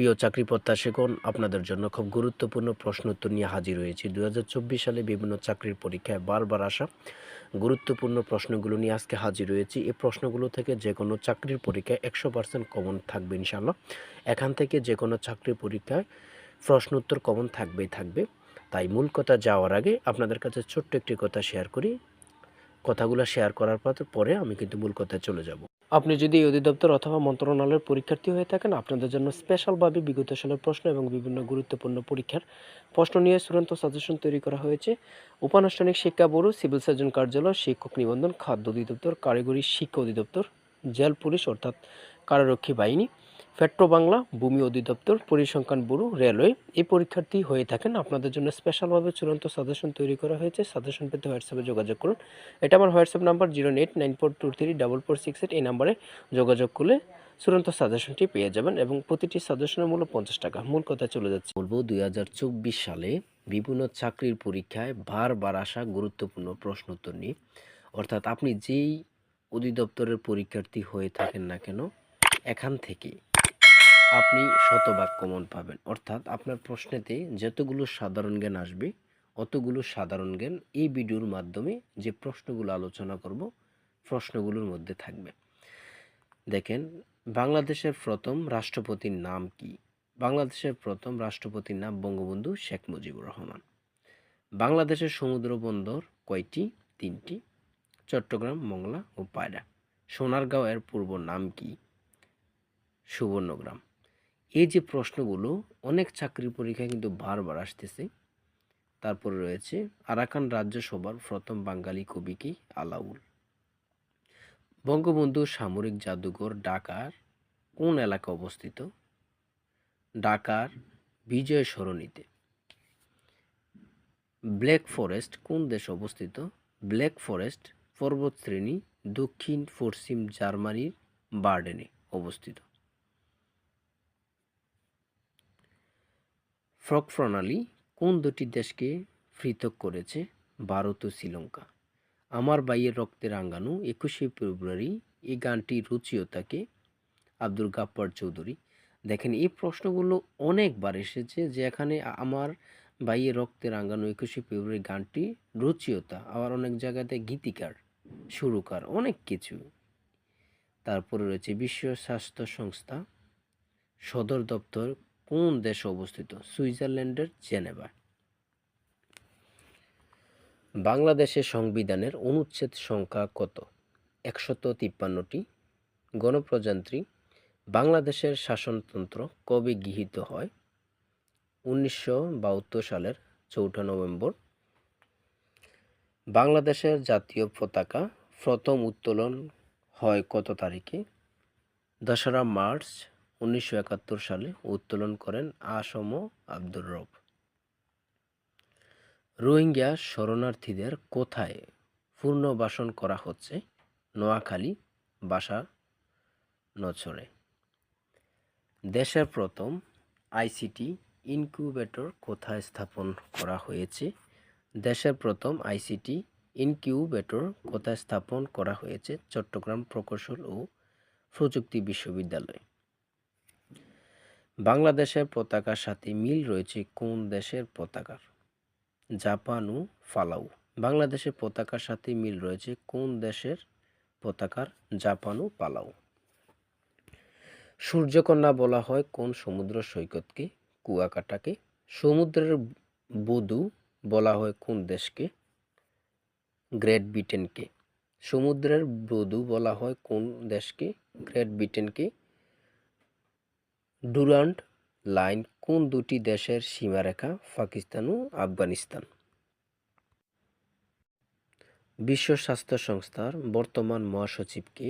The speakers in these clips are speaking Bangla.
প্রিয় চাকরি প্রত্যাশীগণ, আপনাদের জন্য খুব গুরুত্বপূর্ণ প্রশ্ন উত্তর নিয়ে হাজির হয়েছি। 2024 সালে বিভিন্ন চাকরির পরীক্ষায় বারবার আসা গুরুত্বপূর্ণ প্রশ্নগুলো নিয়ে আজকে হাজির হয়েছি। এই প্রশ্নগুলো থেকে যে কোনো চাকরির পরীক্ষায় 100% কমন থাকবে ইনশাআল্লাহ। এখান থেকে যে কোনো চাকরির পরীক্ষায় প্রশ্ন উত্তর কমন থাকবে। তাই মূল কথা যাওয়ার আগে আপনাদের কাছে ছোট্ট একটি কথা শেয়ার করি। কথাগুলো শেয়ার করার পরে আমি কিন্তু মূল কথায় চলে যাব। আপনি যদি এই অধিদপ্তর অথবা মন্ত্রণালয়ের পরীক্ষার্থী হয়ে থাকেন, আপনাদের জন্য স্পেশালভাবে বিগত সালের প্রশ্ন এবং বিভিন্ন গুরুত্বপূর্ণ পরীক্ষার প্রশ্ন নিয়ে চূড়ান্ত সাজেশন তৈরি করা হয়েছে। উপানুষ্ঠানিক শিক্ষা ব্যুরো, সিভিল সার্জন কার্যালয়, শিক্ষক নিবন্ধন, খাদ্য অধিদপ্তর, কারিগরি শিক্ষা অধিদপ্তর, জেল পুলিশ অর্থাৎ কারারক্ষী বাহিনী, পেট্রো বাংলা, ভূমি অধিদপ্তর, পরিসংখ্যান ব্যুরো, রেলওয়ে এই পরীক্ষার্থী হয়ে থাকেন, আপনাদের জন্য স্পেশালভাবে চূড়ান্ত সাজেশন তৈরি করা হয়েছে। সাজেশন পেতে হোয়াটসঅ্যাপে যোগাযোগ করুন। এটা আমার হোয়াটসঅ্যাপ নাম্বার 08942344468। এই নাম্বারে যোগাযোগ করলে চূড়ান্ত সাজেশনটি পেয়ে যাবেন এবং প্রতিটি সাজেশনের মূল্য 50 টাকা। মূল কথা চলে যাচ্ছে, বলবো 2024 সালে বিভিন্ন চাকরির পরীক্ষায় বারবার আসা গুরুত্বপূর্ণ প্রশ্ন উত্তর নিয়ে। অর্থাৎ আপনি যেই অধিদপ্তরের পরীক্ষার্থী হয়ে থাকেন না কেন, এখান থেকে আপনি শতভাগ কমন পাবেন। অর্থাৎ আপনার প্রশ্নেতে যতগুলো সাধারণ জ্ঞান আসবে, অতগুলো সাধারণ জ্ঞান এই ভিডিওর মাধ্যমে যে প্রশ্নগুলো আলোচনা করব, প্রশ্নগুলোর মধ্যে থাকবে। দেখেন, বাংলাদেশের প্রথম রাষ্ট্রপতির নাম কি? বাংলাদেশের প্রথম রাষ্ট্রপতির নাম বঙ্গবন্ধু শেখ মুজিবুর রহমান। বাংলাদেশের সমুদ্র বন্দর কয়টি? 3টি, চট্টগ্রাম, মংলা ও পায়রা। সোনারগাঁও এর পূর্ব নাম কি? সুবর্ণগ্রাম। এই যে প্রশ্নগুলো অনেক চাকরির পরীক্ষায় কিন্তু বারবার আসতেছে। তারপরে রয়েছে আরাকান রাজ্যসভার প্রথম বাঙালি কবি কি? আলাউল। বঙ্গবন্ধু সামরিক জাদুঘর ঢাকার কোন এলাকায় অবস্থিত? ঢাকার বিজয় সরণিতে। ব্ল্যাক ফরেস্ট কোন দেশে অবস্থিত? ব্ল্যাক ফরেস্ট পর্বতশ্রেণী দক্ষিণ পশ্চিম জার্মানির বার্ডেনে অবস্থিত। ফ্রগ প্রণালী কোন দুটি দেশকে পৃথক করেছে? ভারত ও শ্রীলঙ্কা। আমার ভাইয়ের রক্তে রাঙানো 21শে ফেব্রুয়ারি এই গানটি রচিয়তাকে? আব্দুল গাফ্ফার চৌধুরী। দেখেন, এই প্রশ্নগুলো অনেকবার এসেছে যে এখানে আমার ভাইয়ের রক্তে রাঙানো 21শে ফেব্রুয়ারি গানটি রচিয়তা, আবার অনেক জায়গাতে গীতিকার, সুরকার, অনেক কিছু। তারপরে রয়েছে বিশ্ব স্বাস্থ্য সংস্থা সদর দপ্তর কোন দেশে অবস্থিত? সুইজারল্যান্ডের জেনেভা। বাংলাদেশের সংবিধানের অনুচ্ছেদ সংখ্যা কত? 153টি। গণপ্রজাতন্ত্রী বাংলাদেশের শাসনতন্ত্র কবে গৃহীত হয়? 1972 সালের 4 নভেম্বর। বাংলাদেশের জাতীয় পতাকা প্রথম উত্তোলন হয় কত তারিখে? 2রা মার্চ 1971 সালে উত্তোলন করেন আসম আব্দুর রব। রোহিঙ্গা শরণার্থীদের কোথায় পুনর্বাসন করা হচ্ছে? নোয়াখালী, বাসা নছরে। দেশের প্রথম আইসিটি ইনকিউবেটর কোথায় স্থাপন করা হয়েছে? দেশের প্রথম আইসিটি ইনকিউবেটর কোথায় স্থাপন করা হয়েছে? চট্টগ্রাম প্রকৌশল ও প্রযুক্তি বিশ্ববিদ্যালয়। বাংলাদেশের পতাকার সাথে মিল রয়েছে কোন দেশের পতাকার? জাপান ও পালাউ। বাংলাদেশের পতাকার সাথে মিল রয়েছে কোন দেশের পতাকার? জাপান ও পালাউ। সূর্যকন্যা বলা হয় কোন সমুদ্র সৈকতকে? কুয়াকাটাকে। সমুদ্রের বধূ বলা হয় কোন দেশকে? গ্রেট ব্রিটেনকে। সমুদ্রের বধূ বলা হয় কোন দেশকে? গ্রেট ব্রিটেনকে। ডুরান্ড লাইন কোন দুটি দেশের সীমারেখা? পাকিস্তান ও আফগানিস্তান। বিশ্ব স্বাস্থ্য সংস্থার বর্তমান মহাসচিব কে?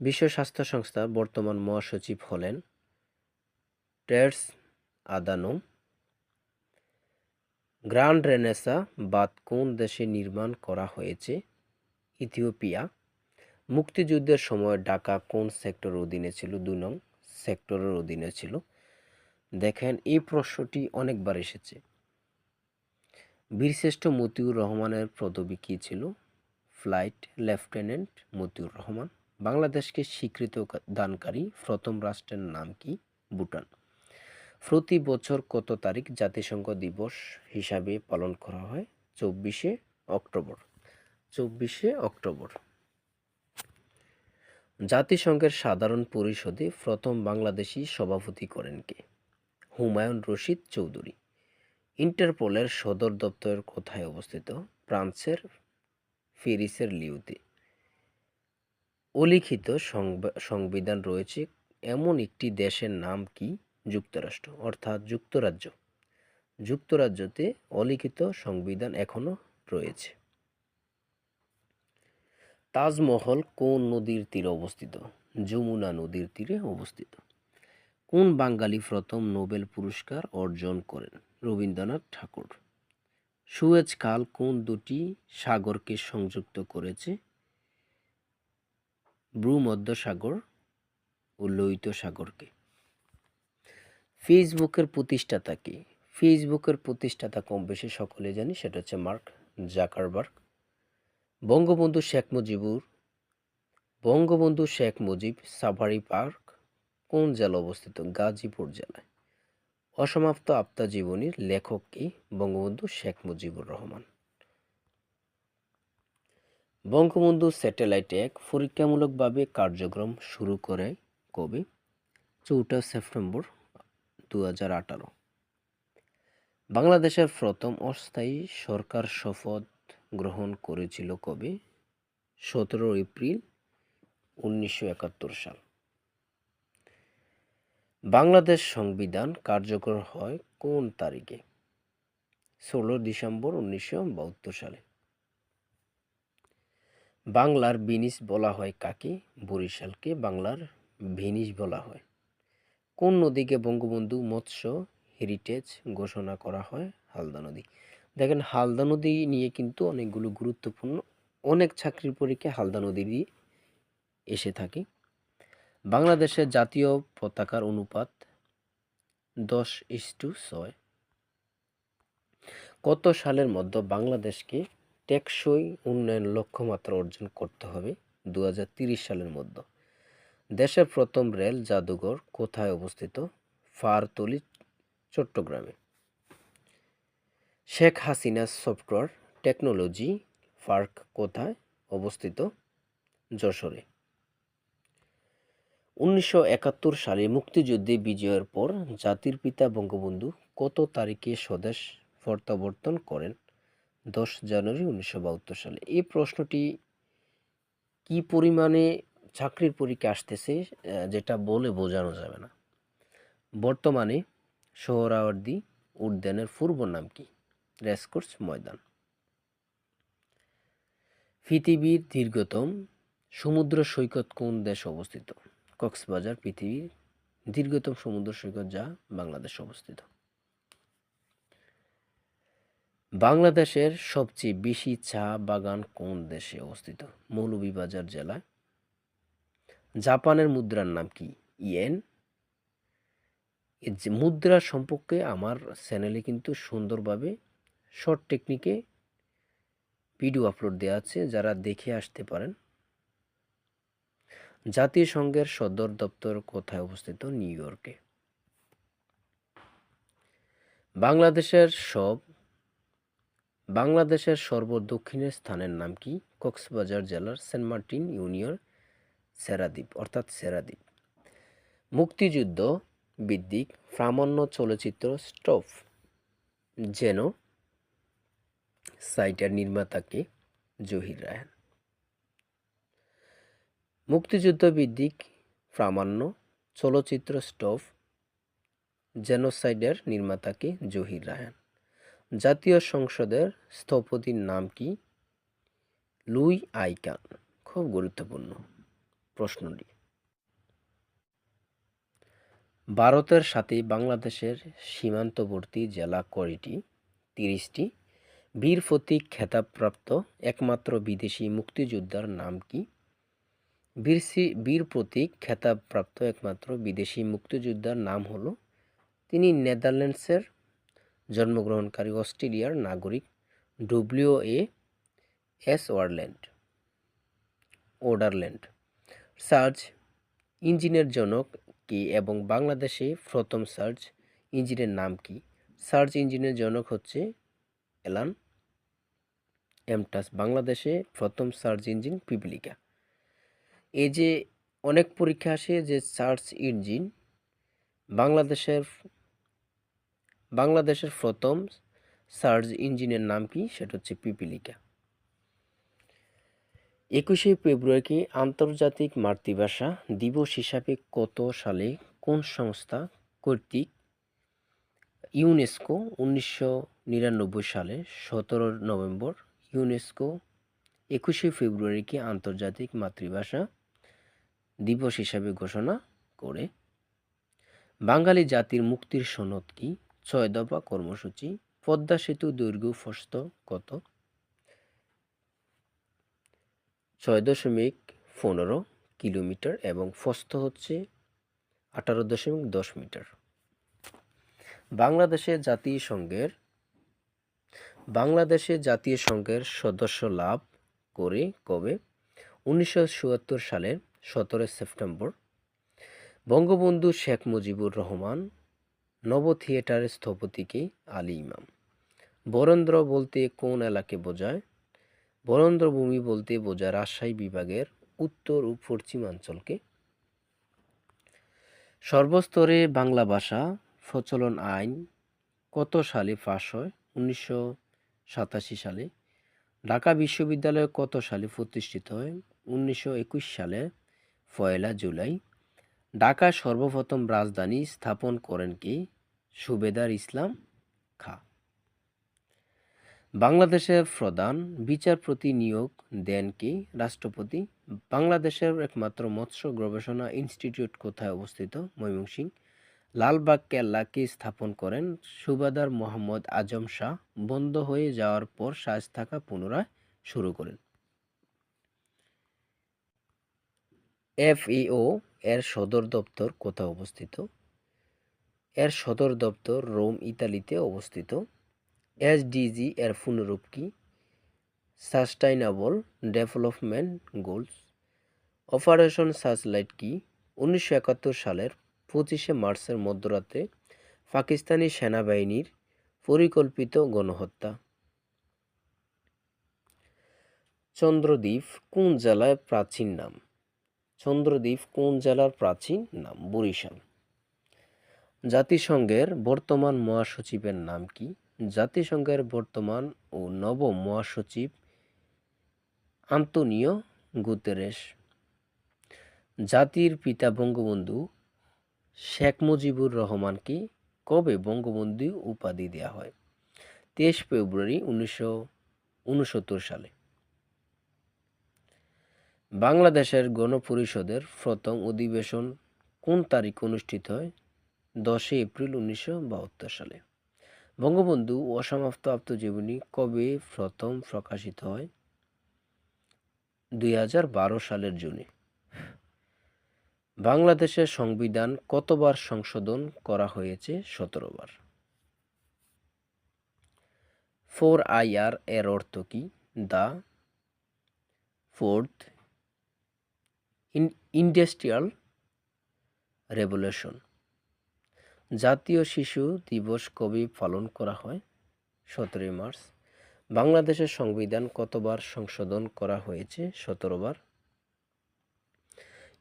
বিশ্ব স্বাস্থ্য সংস্থার বর্তমান মহাসচিব হলেন টেড্রস আদানোম। গ্র্যান্ড রেনেসা বাঁধ কোন দেশে নির্মাণ করা হয়েছে? ইথিওপিয়া। মুক্তিযুদ্ধের সময় ঢাকা কোন সেক্টরের অধীনে ছিল? 2 নং সেক্টরের অধীনে ছিল। দেখেন, এই প্রশ্নটি অনেকবার এসেছে। বীরশ্রেষ্ঠ মতিউর রহমানের পদবি কী ছিল? Flight lieutenant Motiur Rahman. বাংলাদেশকে স্বীকৃতি দানকারী প্রথম রাষ্ট্রের নাম কি? ভুটান। প্রতি বছর কত তারিখ জাতিসংঘ দিবস হিসাবে পালন করা হয়? 24শে অক্টোবর। 24শে অক্টোবর। জাতিসংঘের সাধারণ পরিষদে প্রথম বাংলাদেশি সভাপতি করেন কে? হুমায়ুন রশিদ চৌধুরী। ইন্টারপোলের সদর দপ্তর কোথায় অবস্থিত? ফ্রান্সের প্যারিসের লিওতে। অলিখিত সংবিধান রয়েছে এমন একটি দেশের নাম কি? যুক্তরাষ্ট্র, অর্থাৎ যুক্তরাজ্য। যুক্তরাজ্যতে অলিখিত সংবিধান এখনো রয়েছে। তাজমহল কোন নদীর তীরে অবস্থিত? যমুনা নদীর তীরে অবস্থিত। কোন বাঙালি প্রথম নোবেল পুরস্কার অর্জন করেন? রবীন্দ্রনাথ ঠাকুর। সুয়েজ খাল কোন দুটি সাগরকে সংযুক্ত করেছে? ভূমধ্যসাগর ও লোহিত সাগরকে। ফেসবুকের প্রতিষ্ঠাতা কে? ফেসবুকের প্রতিষ্ঠাতা কম বেশি সকলে জানি, সেটা হচ্ছে mark Zuckerberg. Bangabandhu Sheikh Mujib safari park কোন জেলা অবস্থিত? গাজীপুর জেলায়। অসমাপ্ত আত্মজীবনীর লেখক কি? বঙ্গবন্ধু শেখ মুজিবুর রহমান। বঙ্গবন্ধু স্যাটেলাইট 1 পরীক্ষামূলকভাবে কার্যক্রম শুরু করে কবে? 4 সেপ্টেম্বর 2018। বাংলাদেশের প্রথম অস্থায়ী সরকার শপথ গ্রহণ করেছিল কবে? 17 এপ্রিল 1971 সাল। বাংলাদেশ সংবিধান কার্যকর হয় কোন তারিখে? 16 ডিসেম্বর 1972 সালে। বাংলার ভেনিস বলা হয় কাকে? বরিশালকে বাংলার ভেনিস বলা হয়। কোন নদীকে বঙ্গবন্ধু মৎস্য হেরিটেজ ঘোষণা করা হয়? হালদা নদী। দেখেন, হালদা নদী নিয়ে কিন্তু অনেকগুলো গুরুত্বপূর্ণ অনেক চাকরির পরীক্ষা হালদা নদী দিয়ে এসে থাকে। বাংলাদেশের জাতীয় পতাকার অনুপাত 10:6। কত সালের মধ্যে বাংলাদেশকে টেকসই উন্নয়ন লক্ষ্যমাত্রা অর্জন করতে হবে? 2030 সালের মধ্যে। দেশের প্রথম রেল জাদুঘর কোথায় অবস্থিত? পাহাড়তলী, চট্টগ্রামে। Sheikh Hasina software technology park কোথায় অবস্থিত? যশোরে। 1971 সালে মুক্তিযুদ্ধে বিজয়ের পর জাতির পিতা বঙ্গবন্ধু কত তারিখে স্বদেশ প্রত্যাবর্তন করেন? 10 জানুয়ারি 1972 সালে। এই প্রশ্নটি কি পরিমাণে চাকরির পরীক্ষা আসতেছে যেটা বলে বোঝানো যাবে না। বর্তমানে সোহরাওয়ার্দী উদ্যানের পূর্ব নাম কি? রেসকোর্স ময়দান। পৃথিবীর দীর্ঘতম সমুদ্র সৈকত কোন দেশে অবস্থিত? কক্সবাজার পৃথিবীর দীর্ঘতম সমুদ্র সৈকত, যা বাংলাদেশে অবস্থিত। বাংলাদেশের সবচেয়ে বেশি চা বাগান কোন দেশে অবস্থিত? মৌলভীবাজার জেলায়। জাপানের মুদ্রার নাম কি? ইয়েন। যে মুদ্রা সম্পর্কে আমার চ্যানেলে কিন্তু সুন্দরভাবে শর্ট টেকনিকে ভিডিও আপলোড দেওয়া আছে, যারা দেখে আসতে পারেন। জাতিসংঘের সদর দপ্তর কোথায় অবস্থিত? নিউ ইয়র্কে। বাংলাদেশের সর্বদক্ষিণের স্থানের নাম কি? কক্সবাজার জেলার সেন্ট মার্টিন ইউনিয়ন সেরাদ্বীপ, অর্থাৎ সেরাদ্বীপ। মুক্তিযুদ্ধ ভিত্তিক প্রামাণ্য চলচ্চিত্র স্টপ যেন সাইটের নির্মাতাকে জহির রায়হান। মুক্তিযুদ্ধ ভিত্তিক প্রামাণ্য চলচ্চিত্র স্টপ জেনোসাইডের নির্মাতাকে জহির রায়হান। জাতীয় সংসদের স্থপতির নাম কি? Louis I Kahn. খুব গুরুত্বপূর্ণ প্রশ্নটি। ভারতের সাথে বাংলাদেশের সীমান্তবর্তী জেলা কয়টি? 30টি। বীর প্রতীক খেতাবপ্রাপ্ত একমাত্র বিদেশি মুক্তিযোদ্ধার নাম কি? বীর প্রতীক খেতাবপ্রাপ্ত একমাত্র বিদেশি মুক্তিযোদ্ধার নাম হলো, তিনি নেদারল্যান্ডসের জন্মগ্রহণকারী অস্ট্রেলিয়ার নাগরিক WAS ওডারল্যান্ড। সার্চ ইঞ্জিনের জনক কে এবং বাংলাদেশে প্রথম সার্চ ইঞ্জিনের নাম কি? সার্চ ইঞ্জিনের জনক হচ্ছে অ্যালান এমটাস। বাংলাদেশে প্রথম সার্চ ইঞ্জিন পিপিলিকা। এই যে অনেক পরীক্ষা আসে যে সার্চ ইঞ্জিন বাংলাদেশের প্রথম সার্চ ইঞ্জিনের নাম কি? সেটা হচ্ছে পিপিলিকা। 21শে ফেব্রুয়ারিকে আন্তর্জাতিক মাতৃভাষা দিবস হিসাবে কত সালে কোন সংস্থা কর্তৃক ইউনেস্কো 1999 সালে 17 নভেম্বর ইউনেস্কো 21শে ফেব্রুয়ারিকে আন্তর্জাতিক মাতৃভাষা দিবস হিসাবে ঘোষণা করে? বাঙালি জাতির মুক্তির সনদ কি? 6 দফা কর্মসূচি। পদ্মা সেতু দৈর্ঘ্য প্রস্থ কত? 6.15 কিলোমিটার এবং প্রস্থ হচ্ছে 18.10 মিটার। বাংলাদেশে জাতীয় সংঘের সদস্য লাভ করে কবে? 19৭৪ সালের 17 সেপ্টেম্বর। বঙ্গবন্ধু শেখ মুজিবুর রহমান নব থিয়েটারের স্থপতিকে আলী ইমাম। বরেন্দ্র বলতে কোন এলাকে বোঝায়? বরেন্দ্র ভূমি বলতে বোঝায় রাজশাহী বিভাগের উত্তর ও পশ্চিমাঞ্চলকে। সর্বস্তরে বাংলা ভাষা প্রচলন আইন কত সালে পাস হয়? 1987 সালে। ঢাকা বিশ্ববিদ্যালয় কত সালে প্রতিষ্ঠিত হয়? 1921 সালে 1 জুলাই। ঢাকায় সর্বপ্রথম রাজধানী স্থাপন করেন কে? সুবেদার ইসলাম খাঁ। বাংলাদেশের প্রধান বিচারপতি নিয়োগ দেন কে? রাষ্ট্রপতি। বাংলাদেশের একমাত্র মৎস্য গবেষণা ইনস্টিটিউট কোথায় অবস্থিত? ময়মনসিংহ। লালবাগ কেল্লা কে স্থাপন করেন? সুবেদার মোহাম্মদ আজম শাহ। বন্ধ হয়ে যাওয়ার পর শায়েস্তা খাঁ পুনরায় শুরু করেন। FAO এর সদর দপ্তর কোথায় অবস্থিত? এর সদর দপ্তর রোম, ইতালিতে অবস্থিত। SDG এর পূর্ণরূপ কি? Sustainable development goals. Operation searchlight কি? 1971 সালের 25শে মার্চের মধ্যরাতে পাকিস্তানি সেনাবাহিনীর পরিকল্পিত গণহত্যা। চন্দ্রদ্বীপ কোন জেলার প্রাচীন নাম? চন্দ্রদ্বীপ কোন জেলার প্রাচীন নাম? বরিশাল। জাতিসংঘের বর্তমান মহাসচিবের নাম কি? জাতিসংঘের বর্তমান ও নবম মহাসচিব আন্তোনিও গুতেরেস। জাতির পিতা বঙ্গবন্ধু শেখ মুজিবুর রহমানকে কবে বঙ্গবন্ধু উপাধি দেওয়া হয়? 23 ফেব্রুয়ারি 1969 সালে। বাংলাদেশের গণপরিষদের প্রথম অধিবেশন কোন তারিখে অনুষ্ঠিত হয়? 10 এপ্রিল 1972 সালে। বঙ্গবন্ধু অসমাপ্ত আত্মজীবনী কবে প্রথম প্রকাশিত হয়? 2012 সালের জুনে। বাংলাদেশের সংবিধান কতবার সংশোধন করা হয়েছে? 17 বার। 4IR এর অর্থ কি? The fourth industrial revolution. জাতীয় শিশু দিবস কবে পালন করা হয়? 17 মার্চ। বাংলাদেশের সংবিধান কতবার সংশোধন করা হয়েছে? 17 বার।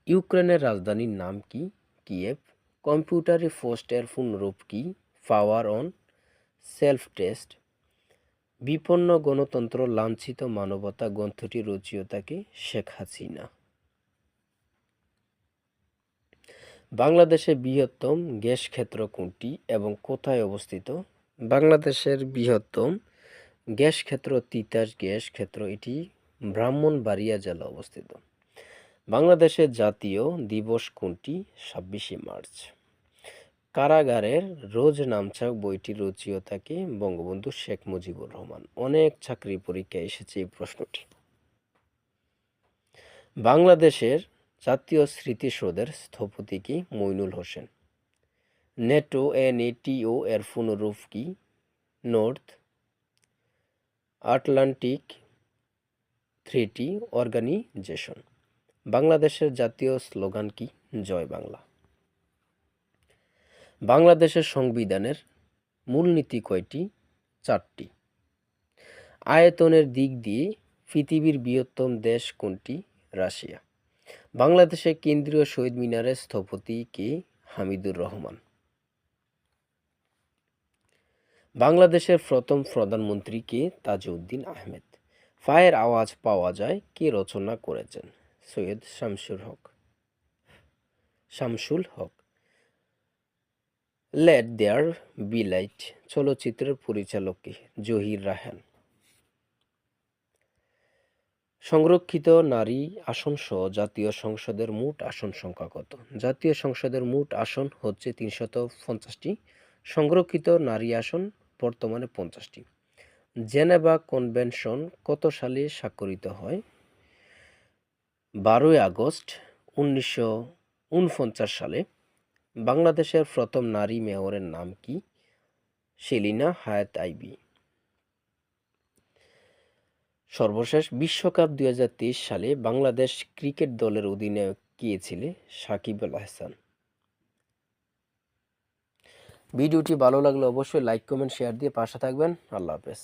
ইউক্রেনের রাজধানীর নাম কি? কিয়েভ। কম্পিউটারে পোস্ট এর পূর্ণরূপ কি? Power on self test. বিপন্ন গণতন্ত্র লাঞ্ছিত মানবতা গ্রন্থটি রচয়িতাকে? শেখ হাসিনা। বাংলাদেশের বৃহত্তম গ্যাস ক্ষেত্র কোনটি এবং কোথায় অবস্থিত? বাংলাদেশের বৃহত্তম গ্যাস ক্ষেত্র তিতাস গ্যাস ক্ষেত্র, এটি ব্রাহ্মণবাড়িয়া জেলা অবস্থিত। বাংলাদেশের জাতীয় দিবস কোনটি? 26শে মার্চ। কারাগারের রোজ নামছাক বইটির রচয়িতাকে? বঙ্গবন্ধু শেখ মুজিবুর রহমান। অনেক চাকরি পরীক্ষায় এসেছে এই প্রশ্নটি। বাংলাদেশের জাতীয় স্মৃতিসৌধের স্থপতি কি? মইনুল হোসেন। নেটো NATO এর পূর্ণরূপ কি? North Atlantic treaty organization. বাংলাদেশের জাতীয় স্লোগান কি? জয় বাংলা। বাংলাদেশের সংবিধানের মূলনীতি কয়টি? 4টি। আয়তনের দিক দিয়ে পৃথিবীর বৃহত্তম দেশ কোনটি? রাশিয়া। বাংলাদেশের কেন্দ্রীয় শহীদ মিনারের স্থপতি কে? হামিদুর রহমান। বাংলাদেশের প্রথম প্রধানমন্ত্রী কে? তাজউদ্দিন আহমেদ। পায়ের আওয়াজ পাওয়া যায় কে রচনা করেছেন? সৈয়দ শামসুল হক। লেট দেয়ার বি লাইট চলচ্চিত্রের পরিচালক কে? জহির রায়হান। সংরক্ষিত নারী আসন সহ জাতীয় সংসদের মোট আসন সংখ্যা কত? জাতীয় সংসদের মোট আসন হচ্ছে 350টি। সংরক্ষিত নারী আসন বর্তমানে 50টি। জেনেভা কনভেনশন কত সালে স্বাক্ষরিত হয়? 12 আগস্ট 1949 সালে। বাংলাদেশের প্রথম নারী মেয়রের নাম কি? সেলিনা হায়াৎ আইভী। সর্বশেষ বিশ্বকাপ 2023 সালে বাংলাদেশ ক্রিকেট দলের অধিনায়ক কে ছিলেন? সাকিব আল হাসান। ভিডিওটি ভালো লাগলে অবশ্যই লাইক কমেন্ট শেয়ার দিয়ে পাশে থাকবেন। আল্লাহ হাফেজ।